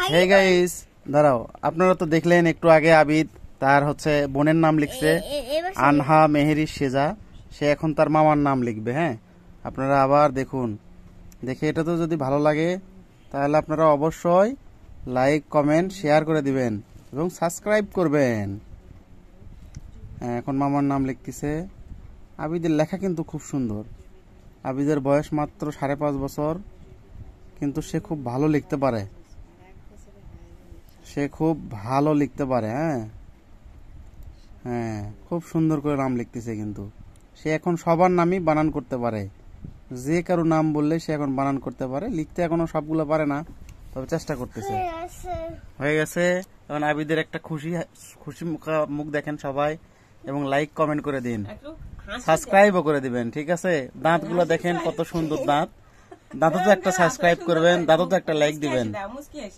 Hey guys, দাঁড়াও। আপনারা তো দেখলেন একটু আগে আবিদ তার বোনের নাম লিখছে আনহা মেহেরি সেজা। সে এখন তার মামার নাম লিখবে। হ্যাঁ, আপনারা আবার দেখুন। দেখে এটা তো যদি ভালো লাগে তাহলে আপনারা অবশ্যই লাইক, কমেন্ট, শেয়ার করে দিবেন এবং সাবস্ক্রাইব করবেন। হ্যাঁ, এখন মামার নাম লিখতেছে। আবিদের লেখা কিন্তু খুব সুন্দর। আবিদের বয়স মাত্র 5.5 বছর, কিন্তু সে খুব ভালো লিখতে পারে। সে খুব ভালো লিখতে পারে। হ্যাঁ হ্যাঁ, খুব সুন্দর করে নাম লিখতেছে। কিন্তু সে এখন সবার নামই বানান করতে পারে। যে কারো নাম বললে সে এখন বানান করতে পারে। লিখতে এখনো সবগুলো পারে না, তবে চেষ্টা করতেছে। হয়ে গেছে। এখন আবিদের একটা খুশি খুশি মুখ দেখেন সবাই, এবং লাইক, কমেন্ট করে দিন, সাবস্ক্রাইবও করে দিবেন। ঠিক আছে? দাঁতগুলো দেখেন কত সুন্দর দাঁত। দাঁতও তো একটা সাবস্ক্রাইব করবেন, দাঁতও তো একটা লাইক দিবেন।